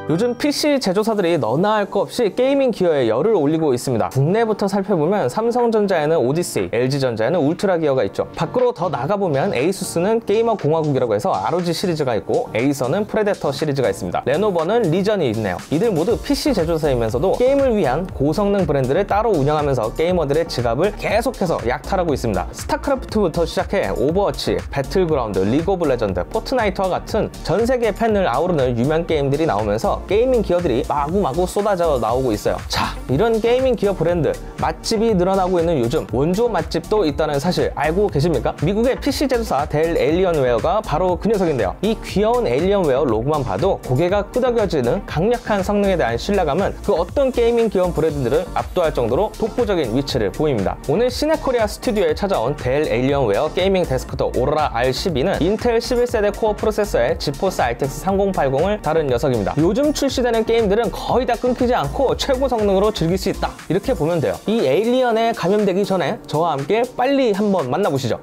요즘 PC 제조사들이 너나 할 거 없이 게이밍 기어에 열을 올리고 있습니다. 국내부터 살펴보면 삼성전자에는 오디세이, LG전자에는 울트라 기어가 있죠. 밖으로 더 나가보면 에이수스는 게이머 공화국이라고 해서 ROG 시리즈가 있고, 에이서는 프레데터 시리즈가 있습니다. 레노버는 리전이 있네요. 이들 모두 PC 제조사이면서도 게임을 위한 고성능 브랜드를 따로 운영하면서 게이머들의 지갑을 계속해서 약탈하고 있습니다. 스타크래프트부터 시작해 오버워치, 배틀그라운드, 리그 오브 레전드, 포트나이트와 같은 전 세계 팬을 아우르는 유명 게임들이 나오면서 게이밍 기어들이 마구마구 쏟아져 나오고 있어요. 자, 이런 게이밍 기어 브랜드 맛집이 늘어나고 있는 요즘 원조 맛집도 있다는 사실 알고 계십니까? 미국의 PC 제조사 델 에일리언웨어가 바로 그 녀석인데요. 이 귀여운 에일리언웨어 로고만 봐도 고개가 끄덕여지는 강력한 성능에 대한 신뢰감은 그 어떤 게이밍 기어 브랜드들을 압도할 정도로 독보적인 위치를 보입니다. 오늘 시네코리아 스튜디오에 찾아온 델 에일리언웨어 게이밍 데스크톱 오로라 R12는 인텔 11세대 코어 프로세서의 지포스 RTX 3080을 다룬 녀석입니다. 요즘 출시되는 게임들은 거의 다 끊기지 않고 최고 성능으로 즐길 수 있다, 이렇게 보면 돼요. 이 에일리언에 감염되기 전에 저와 함께 빨리 한번 만나보시죠.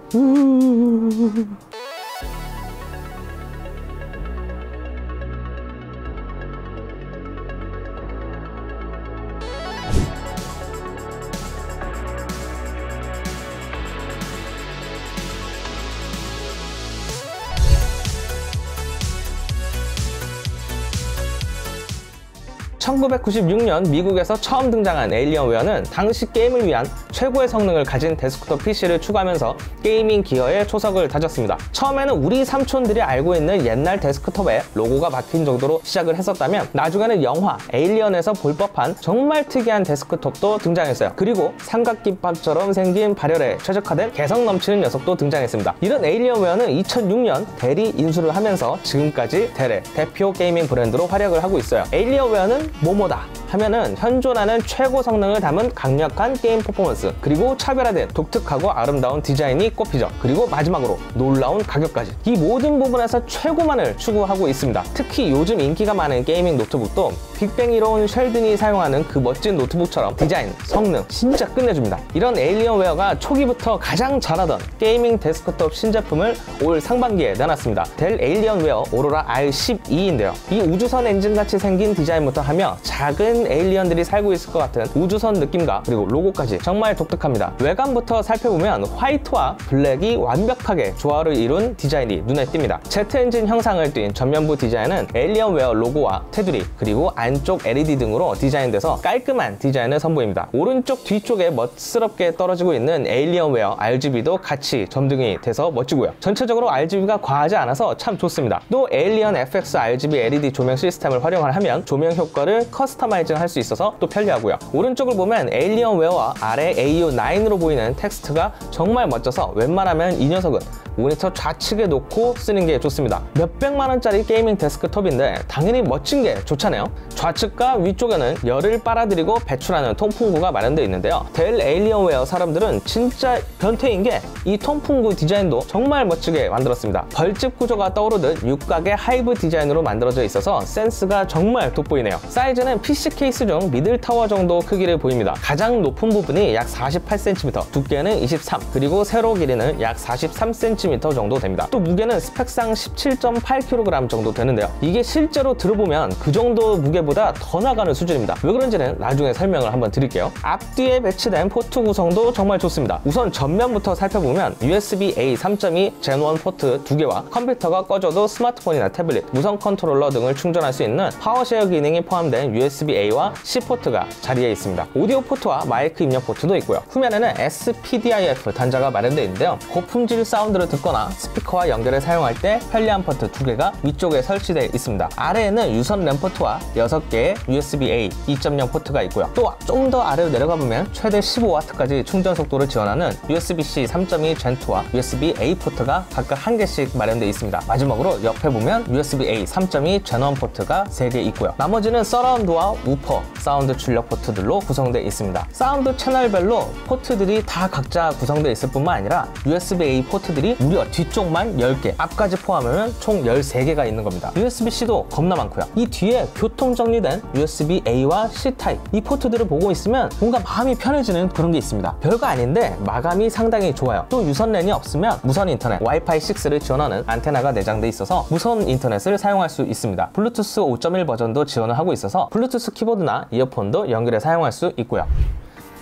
1996년 미국에서 처음 등장한 에일리언웨어는 당시 게임을 위한 최고의 성능을 가진 데스크톱 PC를 추구하면서 게이밍 기어의 초석을 다졌습니다. 처음에는 우리 삼촌들이 알고 있는 옛날 데스크톱에 로고가 박힌 정도로 시작을 했었다면, 나중에는 영화 에일리언에서 볼 법한 정말 특이한 데스크톱도 등장했어요. 그리고 삼각김밥처럼 생긴 발열에 최적화된 개성 넘치는 녀석도 등장했습니다. 이런 에일리언웨어는 2006년 델이 인수를 하면서 지금까지 델의 대표 게이밍 브랜드로 활약을 하고 있어요. 에일리언웨어는 뭐뭐다 하면은 현존하는 최고 성능을 담은 강력한 게임 퍼포먼스, 그리고 차별화된 독특하고 아름다운 디자인이 꼽히죠. 그리고 마지막으로 놀라운 가격까지, 이 모든 부분에서 최고만을 추구하고 있습니다. 특히 요즘 인기가 많은 게이밍 노트북도 빅뱅이로운 셸든이 사용하는 그 멋진 노트북처럼 디자인, 성능 진짜 끝내줍니다. 이런 에일리언웨어가 초기부터 가장 잘하던 게이밍 데스크톱 신제품을 올 상반기에 내놨습니다. 델 에일리언웨어 오로라 R12인데요. 이 우주선 엔진같이 생긴 디자인부터 하며 작은 에일리언들이 살고 있을 것 같은 우주선 느낌과 그리고 로고까지 정말 독특합니다. 외관부터 살펴보면 화이트와 블랙이 완벽하게 조화를 이룬 디자인이 눈에 띕니다. 제트엔진 형상을 띈 전면부 디자인은 에일리언웨어 로고와 테두리, 그리고 안쪽 LED 등으로 디자인돼서 깔끔한 디자인을 선보입니다. 오른쪽 뒤쪽에 멋스럽게 떨어지고 있는 에일리언웨어 RGB도 같이 점등이 돼서 멋지고요. 전체적으로 RGB가 과하지 않아서 참 좋습니다. 또 에일리언 FX RGB LED 조명 시스템을 활용하면 조명 효과를 커스터마이징 할 수 있어서 또 편리하고요. 오른쪽을 보면 에일리언웨어와 아래 AU9으로 보이는 텍스트가 정말 멋져서 웬만하면 이 녀석은 모니터 좌측에 놓고 쓰는 게 좋습니다. 몇백만원짜리 게이밍 데스크톱인데 당연히 멋진 게 좋잖아요. 좌측과 위쪽에는 열을 빨아들이고 배출하는 통풍구가 마련되어 있는데요. 델 에일리언웨어 사람들은 진짜 변태인 게 이 통풍구 디자인도 정말 멋지게 만들었습니다. 벌집 구조가 떠오르듯 육각의 하이브 디자인으로 만들어져 있어서 센스가 정말 돋보이네요. 사이즈는 PC 케이스 중 미들타워 정도 크기를 보입니다. 가장 높은 부분이 약 48cm, 두께는 23, 그리고 세로 길이는 약 43cm 정도 됩니다. 또 무게는 스펙상 17.8kg 정도 되는데요. 이게 실제로 들어보면 그 정도 무게보다 더 나가는 수준입니다. 왜 그런지는 나중에 설명을 한번 드릴게요. 앞뒤에 배치된 포트 구성도 정말 좋습니다. 우선 전면부터 살펴보면 USB-A 3.2 Gen1 포트 2개와 컴퓨터가 꺼져도 스마트폰이나 태블릿, 무선 컨트롤러 등을 충전할 수 있는 파워쉐어 기능이 포함된 USB-A와 C 포트가 자리에 있습니다. 오디오 포트와 마이크 입력 포트도 있고요. 후면에는 SPDIF 단자가 마련되어 있는데요. 고품질 사운드를 듣거나 스피커와 연결해 사용할 때 편리한 포트 2개가 위쪽에 설치되어 있습니다. 아래에는 유선 램 포트와 6개의 USB-A 2.0 포트가 있고요. 또 좀 더 아래로 내려가 보면 최대 15W까지 충전 속도를 지원하는 USB-C 3.2 Gen2와 USB-A 포트가 각각 1개씩 마련되어 있습니다. 마지막으로 옆에 보면 USB-A 3.2 Gen1 포트가 3개 있고요. 나머지는 서라운드와 우퍼 슈퍼 사운드 출력 포트들로 구성되어 있습니다. 사운드 채널별로 포트들이 다 각자 구성되어 있을 뿐만 아니라 USB-A 포트들이 무려 뒤쪽만 10개, 앞까지 포함하면 총 13개가 있는 겁니다. USB-C도 겁나 많고요. 이 뒤에 교통 정리된 USB-A와 C 타입, 이 포트들을 보고 있으면 뭔가 마음이 편해지는 그런 게 있습니다. 별거 아닌데 마감이 상당히 좋아요. 또 유선 랜이 없으면 무선 인터넷 와이파이 6를 지원하는 안테나가 내장돼 있어서 무선 인터넷을 사용할 수 있습니다. 블루투스 5.1 버전도 지원을 하고 있어서 블루투스 키보드나 이어폰도 연결해 사용할 수 있고요.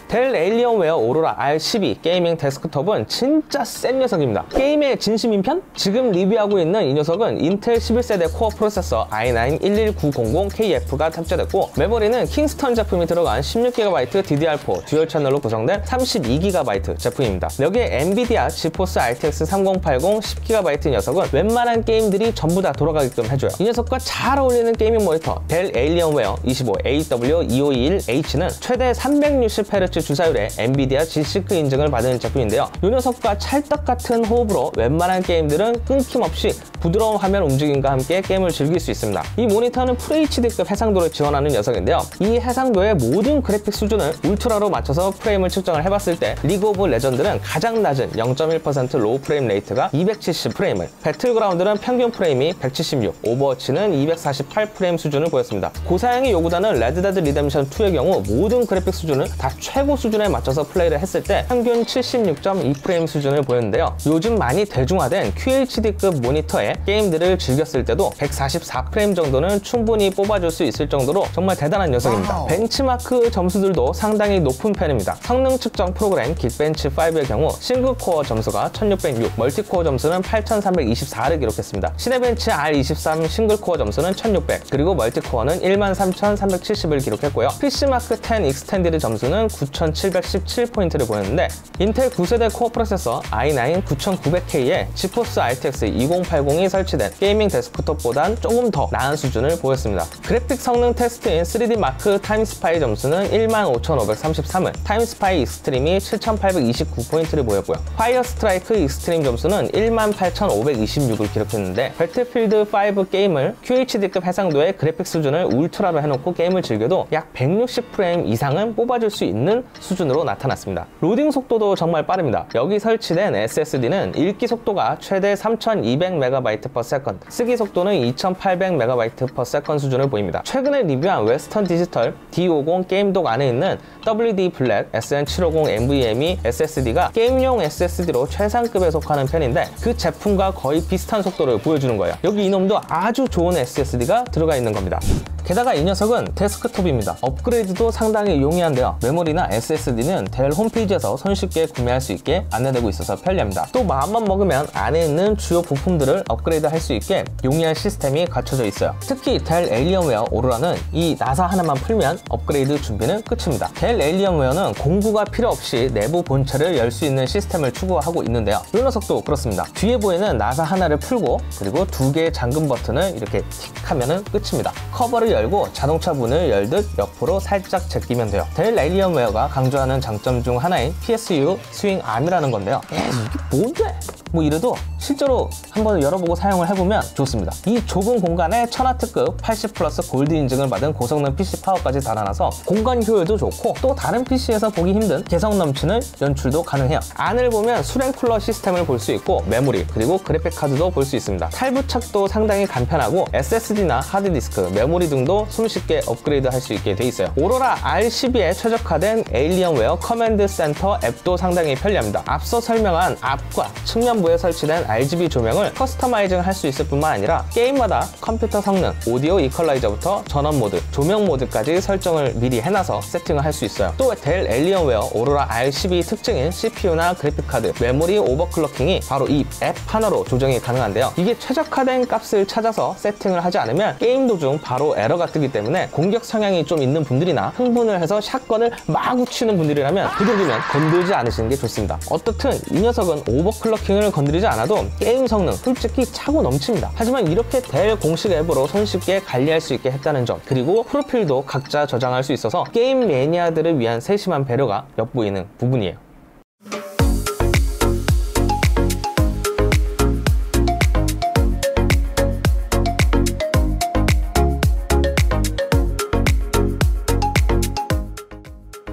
델 에일리언웨어 오로라 R12 게이밍 데스크톱은 진짜 센 녀석입니다. 게임의 진심인 편? 지금 리뷰하고 있는 이 녀석은 인텔 11세대 코어 프로세서 i9-11900KF가 탑재됐고, 메모리는 킹스턴 제품이 들어간 16GB DDR4 듀얼 채널로 구성된 32GB 제품입니다. 여기에 엔비디아 지포스 RTX 3080 10GB 녀석은 웬만한 게임들이 전부 다 돌아가게끔 해줘요. 이 녀석과 잘 어울리는 게이밍 모니터 델 에일리언웨어 25AW2521H는 최대 360Hz 주사율의 엔비디아 G-SYNC 인증을 받은 제품인데요. 이 녀석과 찰떡같은 호흡으로 웬만한 게임들은 끊김없이 부드러운 화면 움직임과 함께 게임을 즐길 수 있습니다. 이 모니터는 FHD급 해상도를 지원하는 녀석인데요. 이 해상도의 모든 그래픽 수준을 울트라로 맞춰서 프레임을 측정을 해봤을 때 리그 오브 레전드는 가장 낮은 0.1% 로우 프레임 레이트가 270 프레임을, 배틀그라운드는 평균 프레임이 176, 오버워치는 248 프레임 수준을 보였습니다. 고사양이 요구되는 레드데드 리뎀션 2의 경우 모든 그래픽 수준을 다 최고 수준에 맞춰서 플레이를 했을 때 평균 76.2 프레임 수준을 보였는데요. 요즘 많이 대중화된 QHD급 모니터에 게임들을 즐겼을 때도 144 프레임 정도는 충분히 뽑아줄 수 있을 정도로 정말 대단한 녀석입니다. 벤치마크 점수들도 상당히 높은 편입니다. 성능 측정 프로그램 긱벤치5의 경우 싱글코어 점수가 1606, 멀티코어 점수는 8324를 기록했습니다. 시네벤치 R23 싱글코어 점수는 1600, 그리고 멀티코어는 13370을 기록했고요. PC마크 10 익스텐디드 점수는 9717포인트를 보였는데, 인텔 9세대 코어 프로세서 i9-9900K에 지포스 RTX 2080이 설치된 게이밍 데스크톱보단 조금 더 나은 수준을 보였습니다. 그래픽 성능 테스트인 3D 마크 타임스파이 점수는 15533을, 타임스파이 익스트림이 7829포인트를 보였고요. 파이어 스트라이크 익스트림 점수는 18526을 기록했는데, 배틀필드 5 게임을 QHD급 해상도의 그래픽 수준을 울트라로 해놓고 게임을 즐겨도 약 160프레임 이상은 뽑아줄 수 있는 수준으로 나타났습니다. 로딩 속도도 정말 빠릅니다. 여기 설치된 SSD는 읽기 속도가 최대 3200MB/s, 쓰기 속도는 2800MB/s 수준을 보입니다. 최근에 리뷰한 웨스턴 디지털 D50 게임독 안에 있는 WD 블랙 SN750 NVMe SSD가 게임용 SSD로 최상급에 속하는 편인데, 그 제품과 거의 비슷한 속도를 보여주는 거예요. 여기 이놈도 아주 좋은 SSD가 들어가 있는 겁니다. 게다가 이 녀석은 데스크톱입니다. 업그레이드도 상당히 용이한데요. 메모리나 SSD는 델 홈페이지에서 손쉽게 구매할 수 있게 안내되고 있어서 편리합니다. 또 마음만 먹으면 안에 있는 주요 부품들을 업그레이드 할 수 있게 용이한 시스템이 갖춰져 있어요. 특히 델 에일리언웨어 오로라는 이 나사 하나만 풀면 업그레이드 준비는 끝입니다. 델 에일리언웨어는 공구가 필요 없이 내부 본체를 열 수 있는 시스템을 추구하고 있는데요. 이 녀석도 그렇습니다. 뒤에 보이는 나사 하나를 풀고, 그리고 2개의 잠금 버튼을 이렇게 틱 하면은 끝입니다. 커버를 열고 자동차 문을 열듯 옆으로 살짝 제끼면 돼요. 델 에일리언웨어가 강조하는 장점 중 하나인 PSU 스윙 아미라는 건데요. 이게 뭔데? 뭐 이래도 실제로 한번 열어보고 사용을 해보면 좋습니다. 이 좁은 공간에 1000W급 80플러스 골드 인증을 받은 고성능 PC 파워까지 달아나서 공간 효율도 좋고, 또 다른 PC에서 보기 힘든 개성 넘치는 연출도 가능해요. 안을 보면 수랭 쿨러 시스템을 볼 수 있고, 메모리 그리고 그래픽 카드도 볼 수 있습니다. 탈부착도 상당히 간편하고 SSD나 하드디스크, 메모리 등도 손쉽게 업그레이드 할 수 있게 돼 있어요. 오로라 R12에 최적화된 에일리언웨어 커맨드 센터 앱도 상당히 편리합니다. 앞서 설명한 앞과 측면부에 설치된 RGB 조명을 커스터마이징 할 수 있을 뿐만 아니라 게임마다 컴퓨터 성능, 오디오 이퀄라이저부터 전원 모드, 조명 모드까지 설정을 미리 해놔서 세팅을 할 수 있어요. 또 델 에일리언웨어 오로라 R12 특징인 CPU나 그래픽카드, 메모리 오버클럭킹이 바로 이 앱 하나로 조정이 가능한데요. 이게 최적화된 값을 찾아서 세팅을 하지 않으면 게임 도중 바로 에러가 뜨기 때문에 공격 성향이 좀 있는 분들이나 흥분을 해서 샷건을 마구 치는 분들이라면 되도록이면 건들지 않으시는 게 좋습니다. 어떻든 이 녀석은 오버클럭킹을 건드리지 않아도 게임 성능 솔직히 차고 넘칩니다. 하지만 이렇게 델 공식 앱으로 손쉽게 관리할 수 있게 했다는 점, 그리고 프로필도 각자 저장할 수 있어서 게임 매니아들을 위한 세심한 배려가 엿보이는 부분이에요.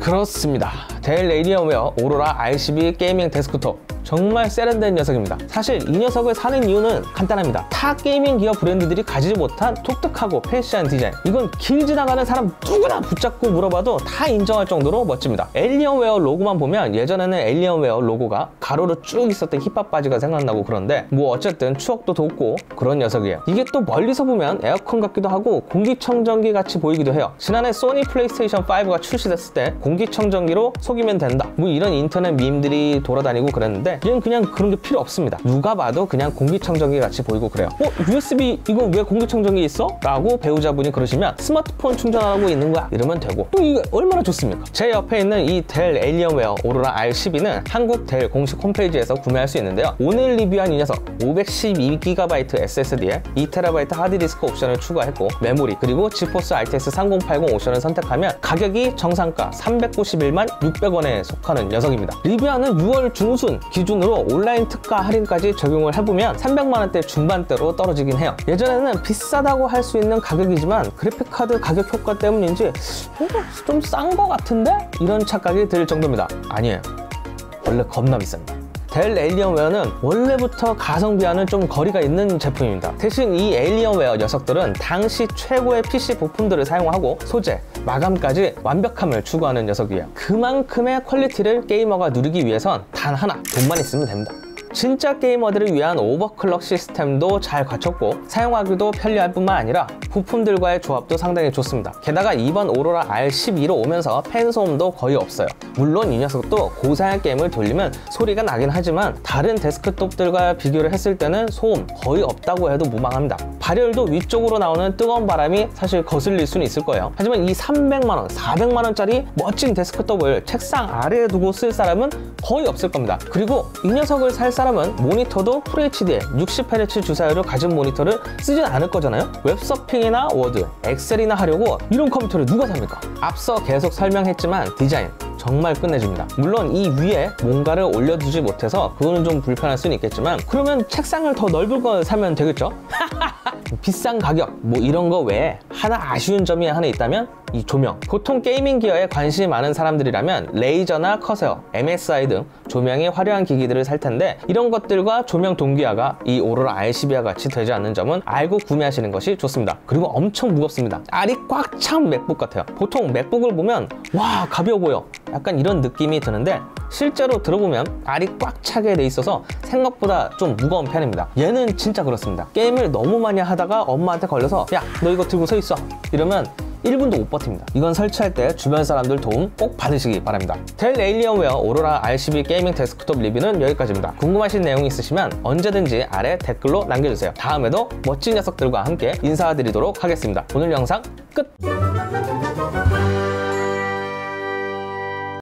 그렇습니다. 델 에일리언웨어 오로라 R12 게이밍 데스크톱, 정말 세련된 녀석입니다. 사실 이 녀석을 사는 이유는 간단합니다. 타 게이밍 기업 브랜드들이 가지지 못한 독특하고 패시한 디자인, 이건 길 지나가는 사람 누구나 붙잡고 물어봐도 다 인정할 정도로 멋집니다. 에일리언웨어 로고만 보면 예전에는 에일리언웨어 로고가 가로로 쭉 있었던 힙합 바지가 생각나고, 그런데 뭐 어쨌든 추억도 돋고 그런 녀석이에요. 이게 또 멀리서 보면 에어컨 같기도 하고 공기청정기 같이 보이기도 해요. 지난해 소니 플레이스테이션 5가 출시됐을 때 공기청정기로 속이면 된다, 뭐 이런 인터넷 밈들이 돌아다니고 그랬는데, 얘는 그냥 그런 게 필요 없습니다. 누가 봐도 그냥 공기청정기 같이 보이고 그래요. USB 이거 왜 공기청정기 있어? 라고 배우자분이 그러시면 스마트폰 충전하고 있는 거야 이러면 되고, 또 이게 얼마나 좋습니까? 제 옆에 있는 이 델 에일리언웨어 오로라 R12는 한국 델 공식 홈페이지에서 구매할 수 있는데요. 오늘 리뷰한 이 녀석 512GB SSD에 2TB 하드디스크 옵션을 추가했고, 메모리 그리고 지포스 RTX 3080 옵션을 선택하면 가격이 정상가 391만 600원에 속하는 녀석입니다. 리뷰하는 6월 중순 기준으로 온라인 특가 할인까지 적용을 해보면 300만원대 중반대로 떨어지긴 해요. 예전에는 비싸다고 할 수 있는 가격이지만 그래픽카드 가격 효과 때문인지 좀 싼 거 같은데? 이런 착각이 들 정도입니다. 아니에요, 원래 겁나 비쌉니다. 델 에일리언웨어는 원래부터 가성비와는 좀 거리가 있는 제품입니다. 대신 이 에일리언웨어 녀석들은 당시 최고의 PC 부품들을 사용하고 소재, 마감까지 완벽함을 추구하는 녀석이에요. 그만큼의 퀄리티를 게이머가 누리기 위해선 단 하나, 돈만 있으면 됩니다. 진짜 게이머들을 위한 오버클럭 시스템도 잘 갖췄고 사용하기도 편리할 뿐만 아니라 부품들과의 조합도 상당히 좋습니다. 게다가 이번 오로라 R12로 오면서 팬 소음도 거의 없어요. 물론 이 녀석도 고사양 게임을 돌리면 소리가 나긴 하지만 다른 데스크톱들과 비교를 했을 때는 소음 거의 없다고 해도 무방합니다. 발열도 위쪽으로 나오는 뜨거운 바람이 사실 거슬릴 수는 있을 거예요. 하지만 이 300만원, 400만원짜리 멋진 데스크톱을 책상 아래에 두고 쓸 사람은 거의 없을 겁니다. 그리고 이 녀석을 살 사람은 모니터도 FHD에 60Hz 주사율을 가진 모니터를 쓰진 않을 거잖아요. 웹서핑이나 워드, 엑셀이나 하려고 이런 컴퓨터를 누가 삽니까? 앞서 계속 설명했지만 디자인 정말 끝내줍니다. 물론 이 위에 뭔가를 올려두지 못해서 그거는 좀 불편할 수는 있겠지만, 그러면 책상을 더 넓은 걸 사면 되겠죠? 비싼 가격 뭐 이런 거 외에 하나 아쉬운 점이 하나 있다면 이 조명. 보통 게이밍 기어에 관심이 많은 사람들이라면 레이저나 커세어, MSI 등 조명이 화려한 기기들을 살 텐데, 이런 것들과 조명 동기화가 이 오로라 R12와 같이 되지 않는 점은 알고 구매하시는 것이 좋습니다. 그리고 엄청 무겁습니다. 알이 꽉 찬 맥북 같아요. 보통 맥북을 보면 와 가벼워 보여, 약간 이런 느낌이 드는데 실제로 들어보면 알이 꽉 차게 돼 있어서 생각보다 좀 무거운 편입니다. 얘는 진짜 그렇습니다. 게임을 너무 많이 하다가 엄마한테 걸려서 야 너 이거 들고 서 있어 이러면 1분도 못 버팁니다. 이건 설치할 때 주변 사람들 도움 꼭 받으시기 바랍니다. 델 에일리언웨어 오로라 R12 게이밍 데스크톱 리뷰는 여기까지입니다. 궁금하신 내용이 있으시면 언제든지 아래 댓글로 남겨주세요. 다음에도 멋진 녀석들과 함께 인사드리도록 하겠습니다. 오늘 영상 끝!